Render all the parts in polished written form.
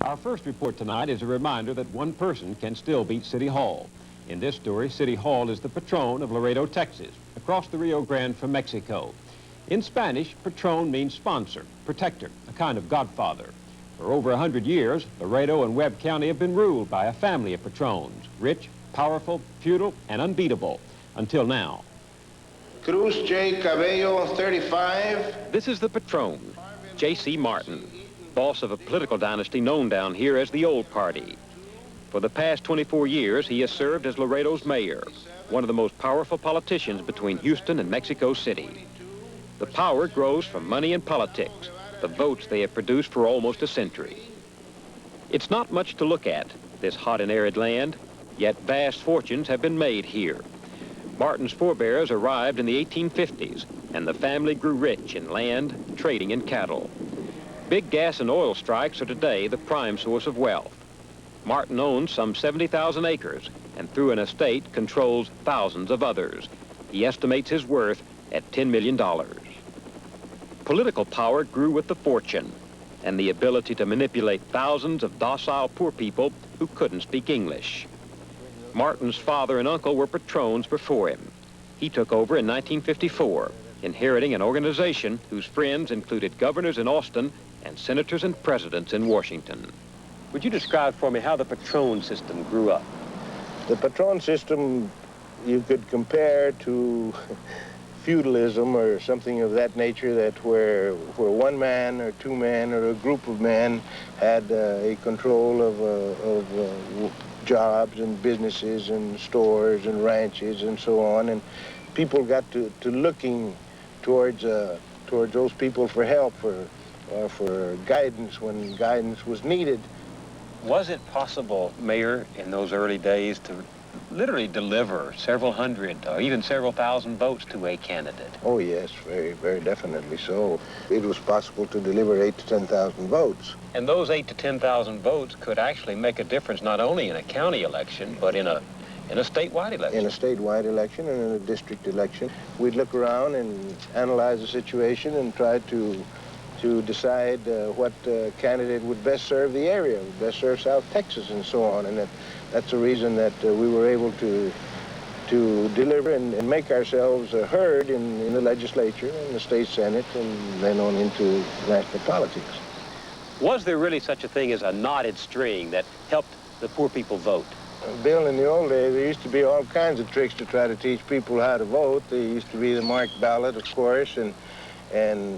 Our first report tonight is a reminder that one person can still beat City Hall. In this story, City Hall is the patron of Laredo, Texas, across the Rio Grande from Mexico. In Spanish, patron means sponsor, protector, a kind of godfather. For over 100 years, Laredo and Webb County have been ruled by a family of patrons, rich, powerful, feudal, and unbeatable, until now. Cruz J. Cabello, 35. This is the patron, J.C. Martin, boss of a political dynasty known down here as the Old Party. For the past 24 years, he has served as Laredo's mayor, one of the most powerful politicians between Houston and Mexico City. The power grows from money and politics, the votes they have produced for almost a century. It's not much to look at, this hot and arid land, yet vast fortunes have been made here. Martin's forebears arrived in the 1850s, and the family grew rich in land, trading, and cattle. Big gas and oil strikes are today the prime source of wealth. Martin owns some 70,000 acres, and through an estate controls thousands of others. He estimates his worth at $10 million. Political power grew with the fortune and the ability to manipulate thousands of docile poor people who couldn't speak English. Martin's father and uncle were patrons before him. He took over in 1954, inheriting an organization whose friends included governors in Austin and senators and presidents in Washington. Would you describe for me how the patron system grew up? The patron system you could compare to feudalism or something of that nature, that where one man or two men or a group of men had a control of jobs and businesses and stores and ranches and so on, and people got to looking towards those people for help, for guidance when guidance was needed. Was it possible, Mayor, in those early days to literally deliver several hundred or even several thousand votes to a candidate? Oh yes, very, very definitely so. It was possible to deliver 8,000 to 10,000 votes. And those 8,000 to 10,000 votes could actually make a difference not only in a county election, but in a statewide election. In a statewide election and in a district election. We'd look around and analyze the situation and try to decide what candidate would best serve the area, would best serve South Texas and so on. And that's the reason that we were able to deliver and make ourselves heard in the legislature and the state senate and then on into national politics. Was there really such a thing as a knotted string that helped the poor people vote? Bill, in the old days, there used to be all kinds of tricks to try to teach people how to vote. There used to be the marked ballot, of course, and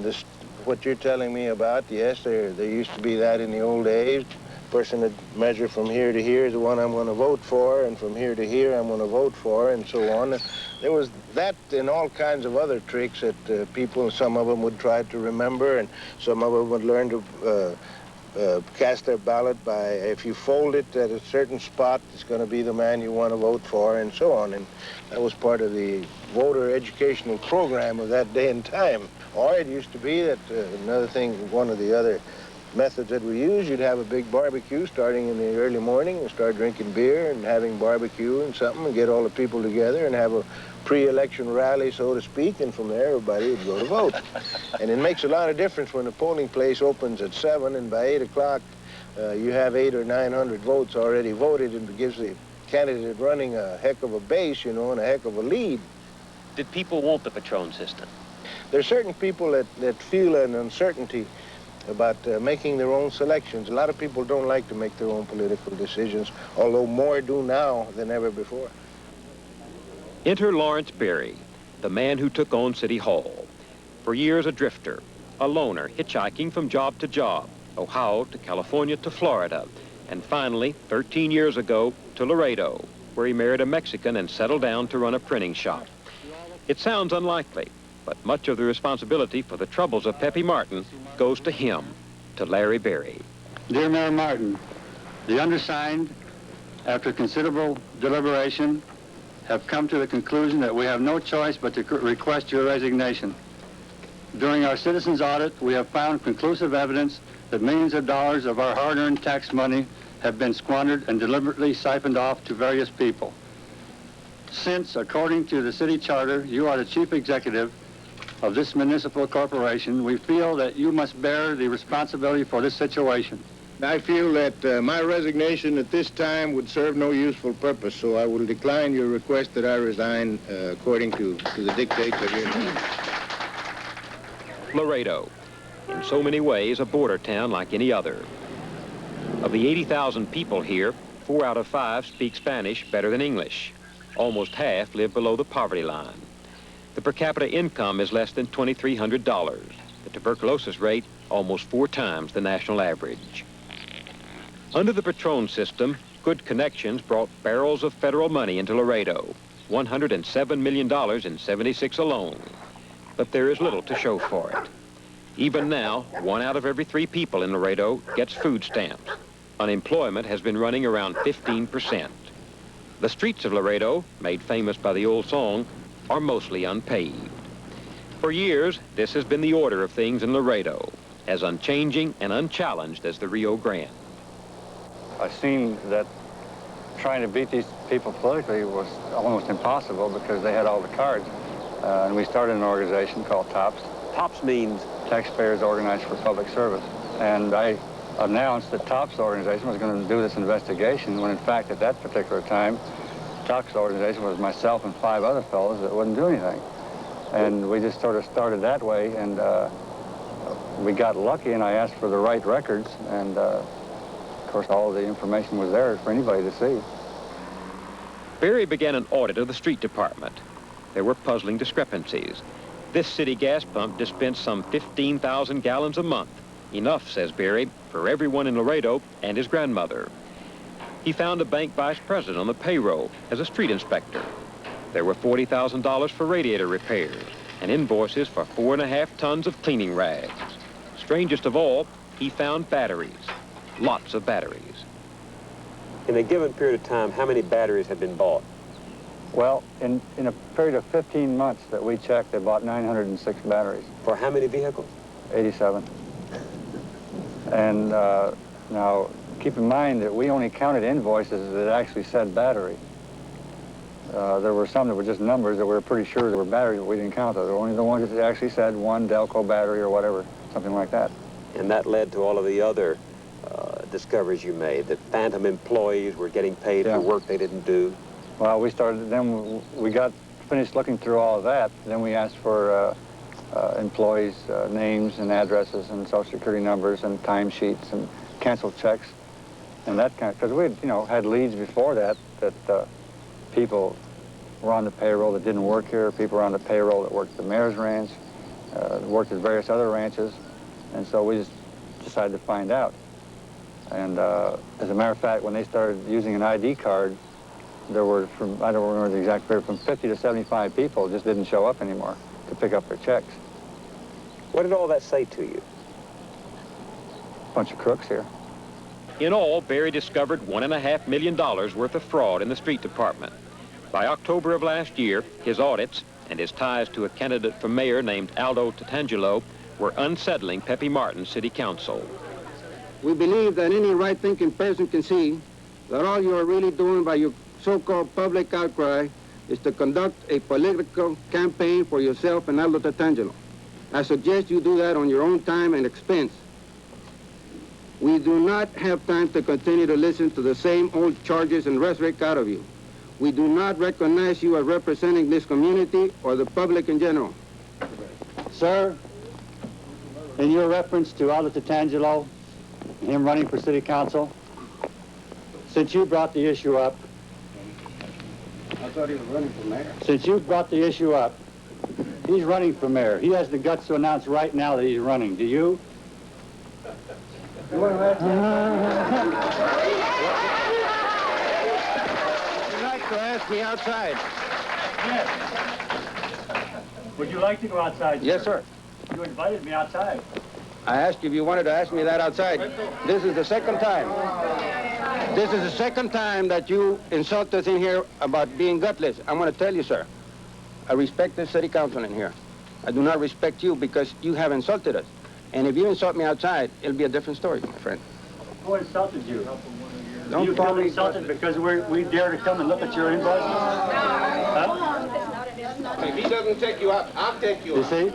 this, what you're telling me about, yes, there used to be that in the old days. A person would measure from here to here is the one I'm going to vote for, and from here to here I'm going to vote for, and so on. There was that and all kinds of other tricks that people, some of them would try to remember, and some of them would learn to cast their ballot by, if you fold it at a certain spot, it's going to be the man you want to vote for, and so on. And that was part of the voter educational program of that day and time. Or it used to be that another thing, one of the other methods that we used, you'd have a big barbecue starting in the early morning and start drinking beer and having barbecue and something and get all the people together and have a pre-election rally, so to speak, and from there everybody would go to vote. And it makes a lot of difference when the polling place opens at 7 and by 8 o'clock you have 800 or 900 votes already voted, and it gives the candidate running a heck of a base, you know, and a heck of a lead. Did people want the patron system? There are certain people that feel an uncertainty about making their own selections. A lot of people don't like to make their own political decisions, although more do now than ever before. Enter Lawrence Berry, the man who took on City Hall. For years a drifter, a loner, hitchhiking from job to job, Ohio to California to Florida, and finally, 13 years ago, to Laredo, where he married a Mexican and settled down to run a printing shop. It sounds unlikely, but much of the responsibility for the troubles of Pepe Martin goes to him, to Larry Berry. Dear Mayor Martin, the undersigned, after considerable deliberation, have come to the conclusion that we have no choice but to request your resignation. During our citizens' audit, we have found conclusive evidence that millions of dollars of our hard-earned tax money have been squandered and deliberately siphoned off to various people. Since, according to the city charter, you are the chief executive of this municipal corporation, we feel that you must bear the responsibility for this situation. I feel that my resignation at this time would serve no useful purpose, so I will decline your request that I resign according to the dictates of your... Laredo, in so many ways a border town like any other. Of the 80,000 people here, 4 out of 5 speak Spanish better than English. Almost half live below the poverty line. The per capita income is less than $2,300. The tuberculosis rate almost 4 times the national average. Under the Patron system, good connections brought barrels of federal money into Laredo, $107 million in '76 alone. But there is little to show for it. Even now, 1 out of every 3 people in Laredo gets food stamps. Unemployment has been running around 15%. The streets of Laredo, made famous by the old song, are mostly unpaved. For years, this has been the order of things in Laredo, as unchanging and unchallenged as the Rio Grande. I've seen that trying to beat these people politically was almost impossible because they had all the cards. And we started an organization called TOPS. TOPS means Taxpayers Organized for Public Service. And I announced that TOPS organization was going to do this investigation when in fact at that particular time, TOPS organization was myself and 5 other fellows that wouldn't do anything. And we just sort of started that way, and we got lucky, and I asked for the right records, and of course, all the information was there for anybody to see. Barry began an audit of the street department. There were puzzling discrepancies. This city gas pump dispensed some 15,000 gallons a month. Enough, says Barry, for everyone in Laredo and his grandmother. He found a bank vice president on the payroll as a street inspector. There were $40,000 for radiator repairs and invoices for 4.5 tons of cleaning rags. Strangest of all, he found batteries. Lots of batteries. In a given period of time, how many batteries had been bought? Well, in a period of 15 months that we checked, they bought 906 batteries. For how many vehicles? 87. And now, keep in mind that we only counted invoices that actually said battery. There were some that were just numbers that we were pretty sure that were batteries, but we didn't count those. Only the ones that actually said 1 Delco battery or whatever, something like that. And that led to all of the other discoveries you made, that phantom employees were getting paid for work they didn't do. Well, then we got finished looking through all of that. Then we asked for employees' names and addresses and social security numbers and timesheets and canceled checks and that kind of, because we had leads before that people were on the payroll that didn't work here, people were on the payroll that worked at the mayor's ranch, worked at various other ranches, and so we just decided to find out. And as a matter of fact, when they started using an ID card, there were, I don't remember the exact figure, from 50 to 75 people just didn't show up anymore to pick up their checks. What did all that say to you? Bunch of crooks here. In all, Barry discovered $1.5 million worth of fraud in the street department. By October of last year, his audits and his ties to a candidate for mayor named Aldo Tatangelo were unsettling Pepe Martin's city council. We believe that any right-thinking person can see that all you are really doing by your so-called public outcry is to conduct a political campaign for yourself and Aldo Tatangelo. I suggest you do that on your own time and expense. We do not have time to continue to listen to the same old charges and rhetoric out of you. We do not recognize you as representing this community or the public in general. Sir, in your reference to Aldo Tatangelo, him running for city council, since you brought the issue up, I thought he was running for mayor. since you brought the issue up, he's running for mayor. He has the guts to announce right now that he's running. Do you? You want to ask You'd like to ask me outside? Yes. Would you like to go outside, sir? Yes, sir. You invited me outside. I asked you if you wanted to ask me that outside. This is the second time. This is the second time that you insult us in here about being gutless. I'm going to tell you, sir, I respect the city council in here. I do not respect you because you have insulted us. And if you insult me outside, it'll be a different story, my friend. Who insulted you? Don't you call feel me insulted because we dare to come and look at your invoices? Huh? If he doesn't take you out, I'll take you You out. see?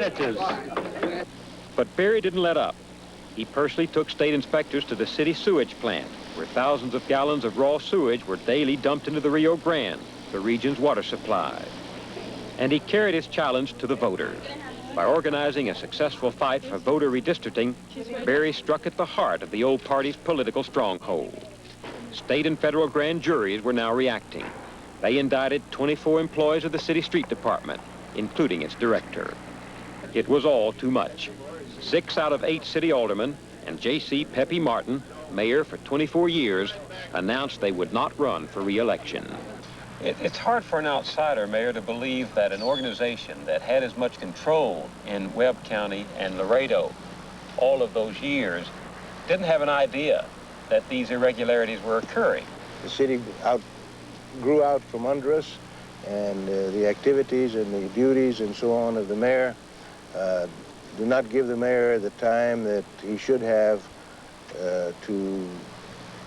representatives. But Berry didn't let up. He personally took state inspectors to the city sewage plant, where thousands of gallons of raw sewage were daily dumped into the Rio Grande, the region's water supply. And he carried his challenge to the voters. By organizing a successful fight for voter redistricting, Berry struck at the heart of the old party's political stronghold. State and federal grand juries were now reacting. They indicted 24 employees of the city street department, including its director. It was all too much. 6 out of 8 city aldermen and J.C. Pepe Martin, mayor for 24 years, announced they would not run for re-election. It's hard for an outsider, Mayor, to believe that an organization that had as much control in Webb County and Laredo all of those years didn't have an idea that these irregularities were occurring. The city grew out from under us, and the activities and the duties and so on of the mayor do not give the mayor the time that he should have to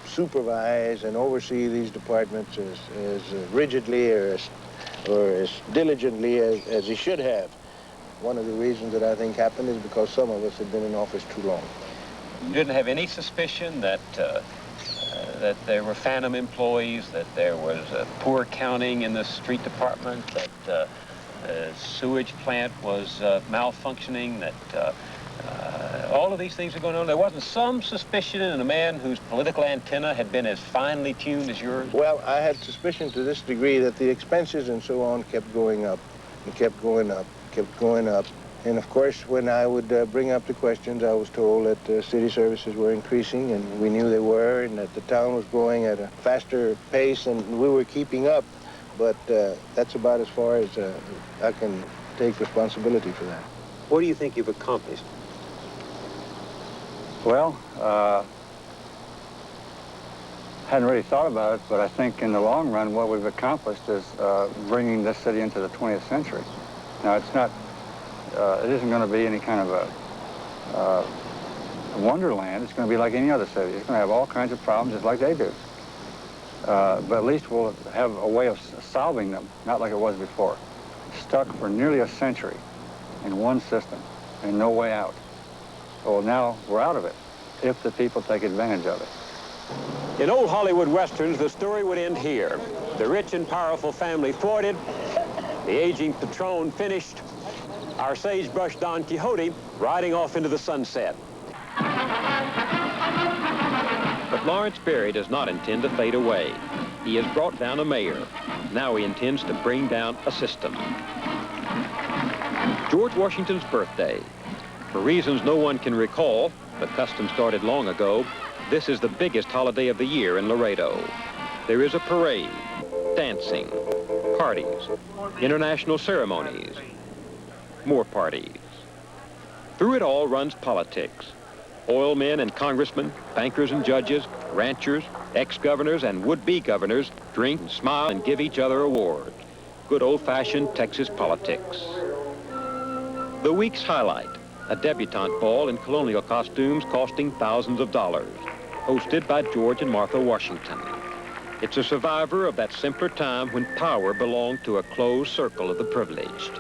supervise and oversee these departments as rigidly or as diligently as he should have. One of the reasons that I think happened is because some of us had been in office too long. You didn't have any suspicion that that there were phantom employees, that there was poor accounting in the street department, that the sewage plant was malfunctioning, that all of these things are going on? There wasn't some suspicion in a man whose political antenna had been as finely tuned as yours? Well, I had suspicion to this degree that the expenses and so on kept going up, and kept going up, kept going up. And of course, when I would bring up the questions, I was told that city services were increasing, and we knew they were, and that the town was growing at a faster pace, and we were keeping up. But that's about as far as I can take responsibility for that. What do you think you've accomplished? Well, hadn't really thought about it, but I think in the long run what we've accomplished is bringing this city into the 20th century. Now, it's not, it isn't going to be any kind of a wonderland. It's going to be like any other city. It's going to have all kinds of problems just like they do. But at least we'll have a way of solving them, not like it was before. Stuck for nearly a century in one system and no way out. Well, now we're out of it, if the people take advantage of it. In old Hollywood westerns, the story would end here. The rich and powerful family thwarted, the aging Patron finished, our sagebrush Don Quixote riding off into the sunset. But Lawrence Berry does not intend to fade away. He has brought down a mayor. Now he intends to bring down a system. George Washington's birthday. For reasons no one can recall, the custom started long ago, this is the biggest holiday of the year in Laredo. There is a parade, dancing, parties, international ceremonies, more parties. Through it all runs politics. Oil men and congressmen, bankers and judges, ranchers, ex-governors and would-be governors drink and smile and give each other awards. Good old-fashioned Texas politics. The week's highlight, a debutante ball in colonial costumes costing thousands of dollars, hosted by George and Martha Washington. It's a survivor of that simpler time when power belonged to a closed circle of the privileged.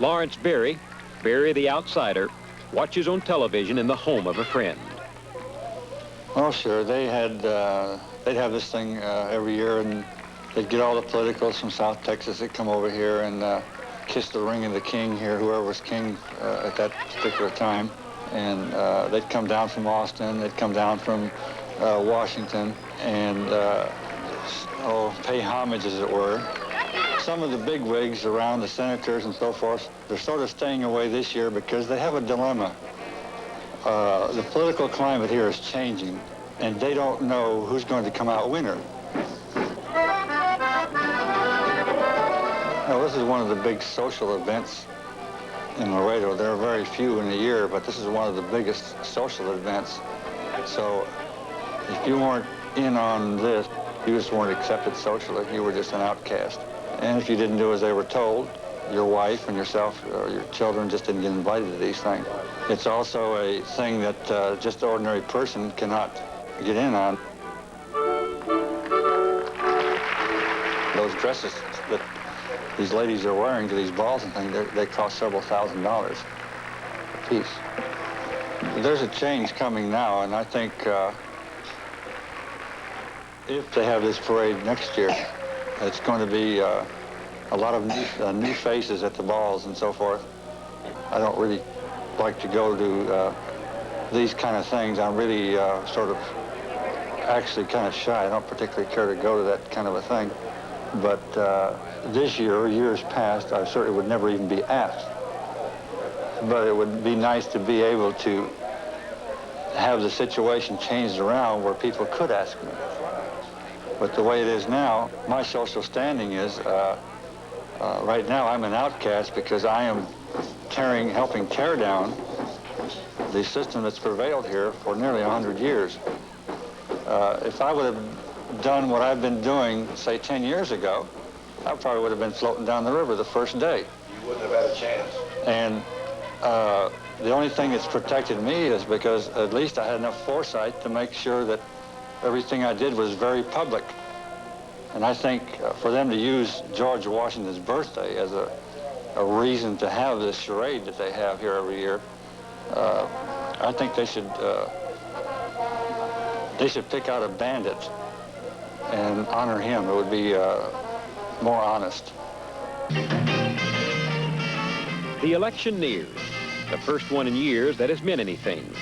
Lawrence Berry, Berry the outsider, watches on television in the home of a friend. Well, sure, they'd have this thing every year, and they'd get all the politicals from South Texas that come over here and kiss the ring of the king here, whoever was king at that particular time. And they'd come down from Austin, they'd come down from Washington, and pay homage, as it were. Some of the big wigs around, the senators and so forth, they're sort of staying away this year because they have a dilemma. The political climate here is changing, and they don't know who's going to come out winner. Now, this is one of the big social events in Laredo. There are very few in a year, but this is one of the biggest social events. So if you weren't in on this, you just weren't accepted socially. You were just an outcast. And if you didn't do as they were told, your wife and yourself or your children just didn't get invited to these things. It's also a thing that just an ordinary person cannot get in on. Those dresses that these ladies are wearing to these balls and things, they cost several $1,000s a piece. There's a change coming now, and I think if they have this parade next year, it's going to be a lot of new faces at the balls and so forth. I don't really like to go to these kind of things. I'm really sort of actually kind of shy. I don't particularly care to go to that kind of a thing. But this year, or years past, I certainly would never even be asked. But it would be nice to be able to have the situation changed around where people could ask me. But the way it is now, my social standing is, right now I'm an outcast because I am helping tear down the system that's prevailed here for nearly 100 years. If I would have done what I've been doing, say, 10 years ago, I probably would have been floating down the river the first day. You wouldn't have had a chance. And the only thing that's protected me is because at least I had enough foresight to make sure that everything I did was very public. And I think for them to use George Washington's birthday as a reason to have this charade that they have here every year, I think they should pick out a bandit and honor him. It would be more honest. The election nears, the first one in years that has meant anything.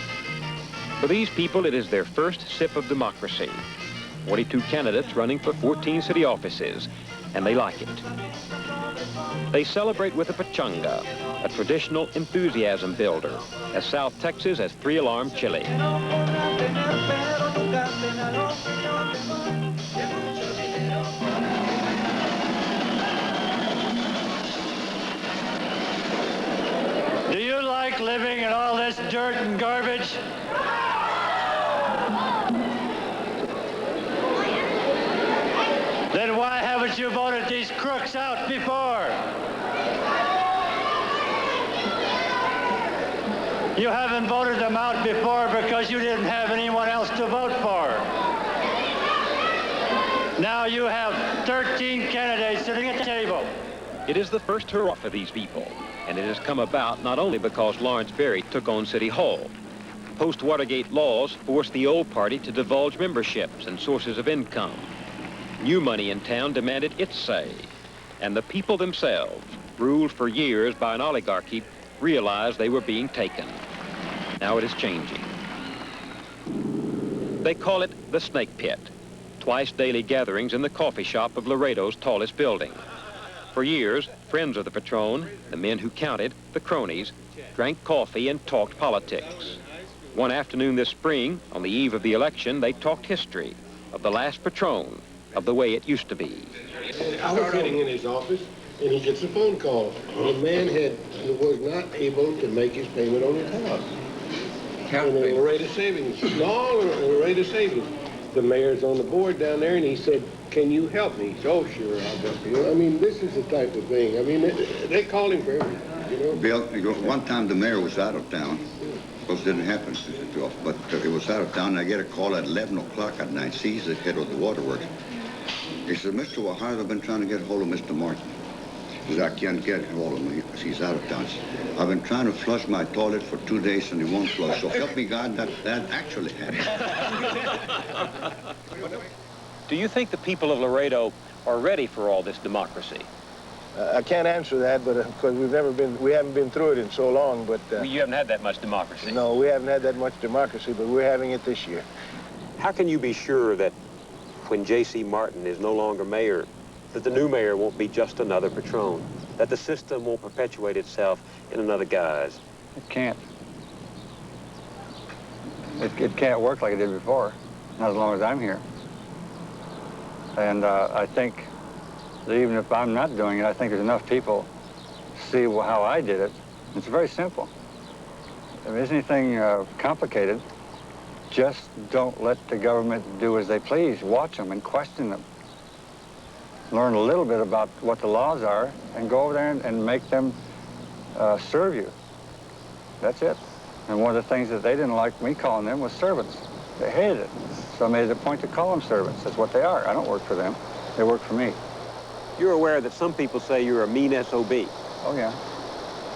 For these people, it is their first sip of democracy. 42 candidates running for 14 city offices, and they like it. They celebrate with a pachanga, a traditional enthusiasm builder, as South Texas has 3-alarm chili. Do you like living in all this dirt and garbage? Then why haven't you voted these crooks out before? You haven't voted them out before because you didn't have anyone else to vote for. Now you have 13 candidates sitting at the table. It is the first hurrah for these people, and it has come about not only because Lawrence Berry took on City Hall. Post-Watergate laws forced the old party to divulge memberships and sources of income. New money in town demanded its say, and the people themselves, ruled for years by an oligarchy, realized they were being taken. Now it is changing. They call it the Snake Pit, twice daily gatherings in the coffee shop of Laredo's tallest building. For years, friends of the Patron, the men who counted, the cronies, drank coffee and talked politics. One afternoon this spring, on the eve of the election, they talked history of the last Patron, of the way it used to be. I was sitting in his office, and he gets a phone call. The man was not able to make his payment on his house. And the Laredo Savings. No, Laredo Savings. The mayor's on the board down there, and he said, "Can you help me?" He said, "Oh, sure, I'll help you." I mean, this is the type of thing. I mean, they call him for everything, you know? Bill, one time the mayor was out of town. Of course, it didn't happen, but he was out of town, and I get a call at 11 o'clock at night. See, he's the head of the waterworks. He said, "Mr. Wahar, I've been trying to get hold of Mr. Martin." He said, "I can't get hold of him because he's out of town. I've been trying to flush my toilet for 2 days and he won't flush. So help me God, that actually happened." Do you think the people of Laredo are ready for all this democracy? I can't answer that, but because we haven't been through it in so long. But You haven't had that much democracy. no, we haven't had that much democracy, but we're having it this year. How can you be sure that when J.C. Martin is no longer mayor, that the new mayor won't be just another Patron, that the system won't perpetuate itself in another guise? It can't. It can't work like it did before, not as long as I'm here. And I think that even if I'm not doing it, I think there's enough people see how I did it. It's very simple. If there's anything complicated, just don't let the government do as they please. Watch them and question them. Learn a little bit about what the laws are and go over there and make them serve you. That's it. And one of the things that they didn't like me calling them was servants. They hated it. So I made it a point to call them servants. That's what they are. I don't work for them. They work for me. You're aware that some people say you're a mean SOB. Oh, yeah.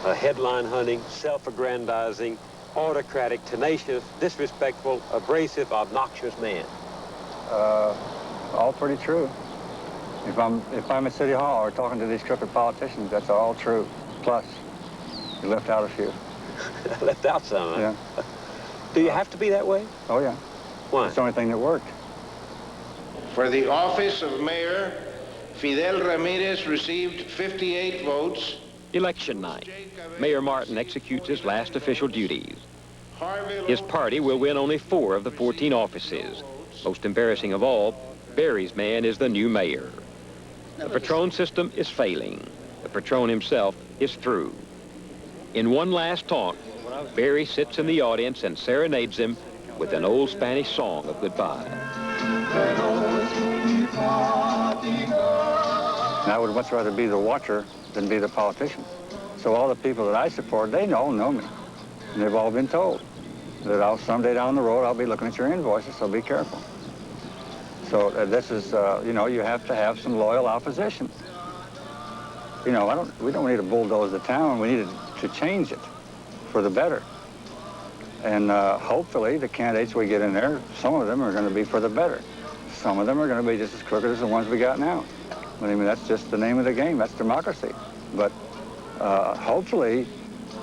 A headline hunting, self-aggrandizing, autocratic, tenacious, disrespectful, abrasive, obnoxious man. All pretty true. If I'm at City Hall or talking to these crooked politicians, that's all true. Plus, you left out a few. Left out some, huh? Yeah. Do you have to be that way? Oh, yeah. Why? It's the only thing that worked. For the office of mayor, Fidel Ramirez received 58 votes. Election night. Mayor Martin executes his last official duties. His party will win only 4 of the 14 offices. Most embarrassing of all, Barry's man is the new mayor. The Patron system is failing. The Patron himself is through. In one last taunt, Barry sits in the audience and serenades him with an old Spanish song of goodbye. And I would much rather be the watcher than be the politician. So all the people that I support, they know me. And they've all been told that someday down the road, I'll be looking at your invoices, so be careful. So this is, you know, you have to have some loyal opposition. You know, we don't need to bulldoze the town. We need to change it for the better. And hopefully the candidates we get in there, some of them are going to be for the better. Some of them are going to be just as crooked as the ones we got now. I mean, that's just the name of the game. That's democracy. But hopefully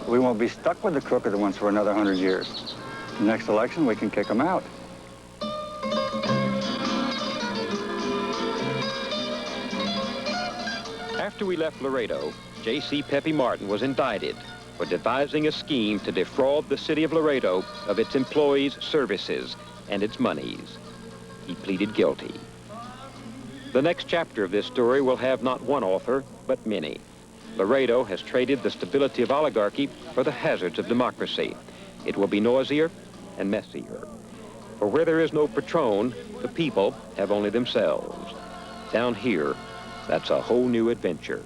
we won't be stuck with the crooked ones for another 100 years. The next election, we can kick them out. After we left Laredo, J.C. Pepe Martin was indicted for devising a scheme to defraud the city of Laredo of its employees' services and its monies. He pleaded guilty. The next chapter of this story will have not one author, but many. Laredo has traded the stability of oligarchy for the hazards of democracy. It will be noisier and messier. For where there is no Patron, the people have only themselves. Down here, that's a whole new adventure.